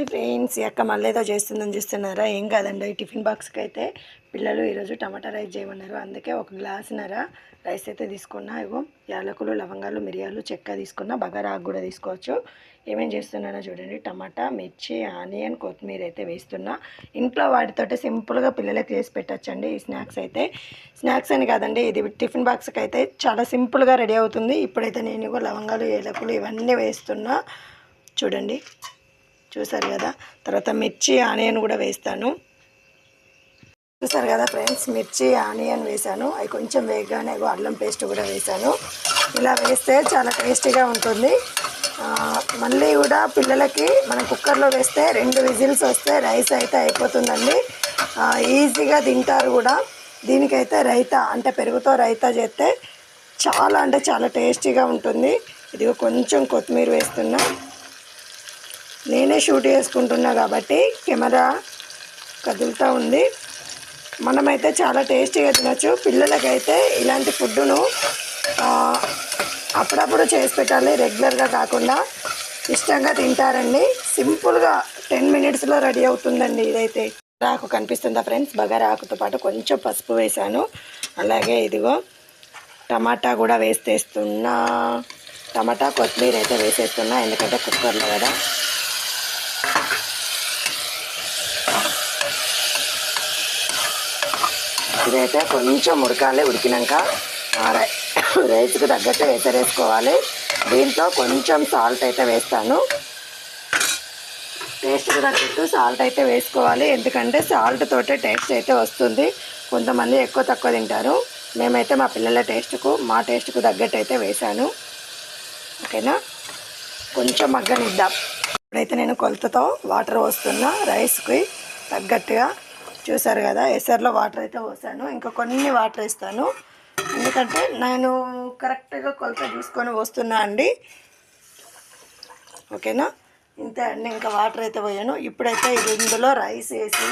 Friends ఈ అక్క మళ్ళీ ఏదో చేస్తుందని చూస్తున్నారా? ఏం కాదండి. టిఫిన్ బాక్స్కి అయితే పిల్లలు ఈరోజు టమాటా రైస్ చేయమన్నారు. అందుకే ఒక గ్లాసున్నర రైస్ అయితే తీసుకున్నా. ఇగో యాలకులు, లవంగాలు, మిరియాలు, చెక్క తీసుకున్నా. బగారాకు కూడా తీసుకోవచ్చు. ఏమేం చేస్తున్నానో చూడండి. టమాటా, మిర్చి, ఆనియన్, కొత్తిమీర అయితే వేస్తున్నా. ఇంట్లో వాటితోటి సింపుల్గా పిల్లలకి చేసి పెట్టచ్చండి ఈ స్నాక్స్ అయితే. స్నాక్స్ అని కాదండి, ఇది టిఫిన్ బాక్స్కి అయితే చాలా సింపుల్గా రెడీ అవుతుంది. ఇప్పుడైతే నేను లవంగాలు, యాలకులు ఇవన్నీ వేస్తున్నా. చూడండి, చూసారు కదా. తర్వాత మిర్చి, ఆనియన్ కూడా వేస్తాను. చూసారు కదా ఫ్రెండ్స్, మిర్చి, ఆనియన్ వేసాను. అవి కొంచెం వేగగానే అల్లం పేస్ట్ కూడా వేసాను. ఇలా వేస్తే చాలా టేస్టీగా ఉంటుంది. మళ్ళీ కూడా పిల్లలకి మనం కుక్కర్లో వేస్తే 2 విజిల్స్ వస్తే రైస్ అయితే అయిపోతుందండి. ఈజీగా తింటారు కూడా. దీనికైతే రైతా అంటే పెరుగుతో రైతా చేస్తే చాలా అంటే చాలా టేస్టీగా ఉంటుంది. ఇది కొంచెం కొత్తిమీర వేస్తున్నా. నేనే షూట్ చేసుకుంటున్నా కాబట్టి కెమెరా కదులుతూ ఉంది. మనమైతే చాలా టేస్టీగా తినచ్చు. పిల్లలకైతే ఇలాంటి ఫుడ్డును అప్పుడప్పుడు చేసి పెట్టాలి, రెగ్యులర్గా కాకుండా. ఇష్టంగా తింటారండి. సింపుల్గా 10 మినిట్స్లో రెడీ అవుతుందండి ఇదైతే. ఆకు కనిపిస్తుందా ఫ్రెండ్స్? బగారా ఆకుతో పాటు కొంచెం పసుపు వేసాను. అలాగే ఇదిగో టమాటా కూడా వేసేస్తున్నా. టమాటా, కొత్తిమీర అయితే వేసేస్తున్నా, ఎందుకంటే కుక్కర్లో కదా. ఇదైతే కొంచెం ఉడకాలి. ఉడికినాక రైస్కి తగ్గట్టు వేసుకోవాలి. దీంట్లో కొంచెం సాల్ట్ అయితే వేస్తాను. టేస్ట్కి తగ్గట్టు సాల్ట్ అయితే వేసుకోవాలి, ఎందుకంటే సాల్ట్ తోటే టేస్ట్ అయితే వస్తుంది. కొంతమంది ఎక్కువ తక్కువ తింటారు. మేమైతే మా పిల్లల మా టేస్ట్కు తగ్గట్టు అయితే వేసాను. ఓకేనా, కొంచెం మగ్గనిద్దాం. ఇప్పుడైతే నేను కొలతతో వాటర్ పోస్తున్నా రైస్కి తగ్గట్టుగా. చూసారు కదా, ఎసర్లో వాటర్ అయితే పోసాను. ఇంకా కొన్ని వాటర్ వేస్తాను, ఎందుకంటే నేను కరెక్ట్గా కొలత చూసుకొని పోస్తున్నా అండి. ఓకేనా, ఇంతే అండి. ఇంకా వాటర్ అయితే పోయాను. ఇప్పుడైతే ఇందులో రైస్ వేసి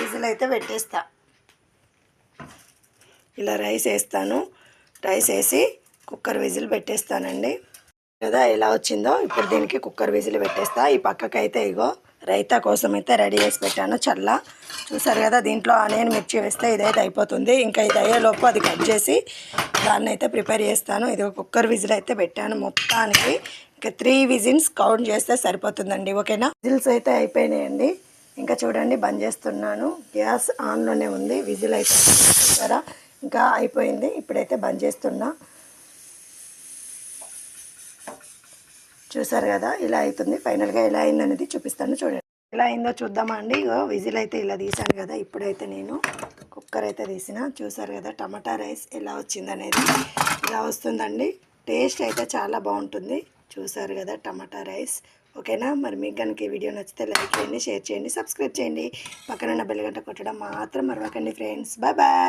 విజిల్ అయితే పెట్టేస్తా. ఇలా రైస్ వేస్తాను. రైస్ వేసి కుక్కర్ విజిల్ పెట్టేస్తానండి. కదా ఎలా వచ్చిందో. ఇప్పుడు దీనికి కుక్కర్ విజిల్ పెట్టేస్తా. ఈ పక్కకైతే ఇగో రైతా కోసం అయితే రెడీ చేసి పెట్టాను చల్ల. చూసారు కదా, దీంట్లో ఆనియన్, మిర్చి వేస్తే ఇదైతే అయిపోతుంది. ఇంకా ఇది అయ్యేలోపు అది కట్ చేసి దాన్ని అయితే ప్రిపేర్ చేస్తాను. ఇది కుక్కర్ విజిల్ అయితే పెట్టాను మొత్తానికి. ఇంకా 3 విజిల్స్ కౌంట్ చేస్తే సరిపోతుందండి. ఓకేనా, విజిల్స్ అయితే అయిపోయినాయండి. ఇంకా చూడండి, బంద్ చేస్తున్నాను. గ్యాస్ ఆన్లోనే ఉంది. విజిల్ అయితే చూసారా, ఇంకా అయిపోయింది. ఇప్పుడైతే బంద్ చేస్తున్నా. చూసారు కదా, ఇలా అవుతుంది. ఫైనల్గా ఎలా అయిందనేది చూపిస్తాను, చూడండి. ఎలా అయిందో చూద్దామా అండి. విజిల్ అయితే ఇలా తీసాను కదా. ఇప్పుడైతే నేను కుక్కర్ అయితే తీసిన. చూసారు కదా టమాటా రైస్ ఎలా వచ్చిందనేది. ఇలా వస్తుందండి. టేస్ట్ అయితే చాలా బాగుంటుంది. చూసారు కదా టమాటా రైస్. ఓకేనా, మరి మీకు కనుక ఈ వీడియో నచ్చితే లైక్ చేయండి, షేర్ చేయండి, సబ్స్క్రైబ్ చేయండి. పక్కన బెల్ గంట కొట్టడం మాత్రం మరవకండి ఫ్రెండ్స్. Bye bye.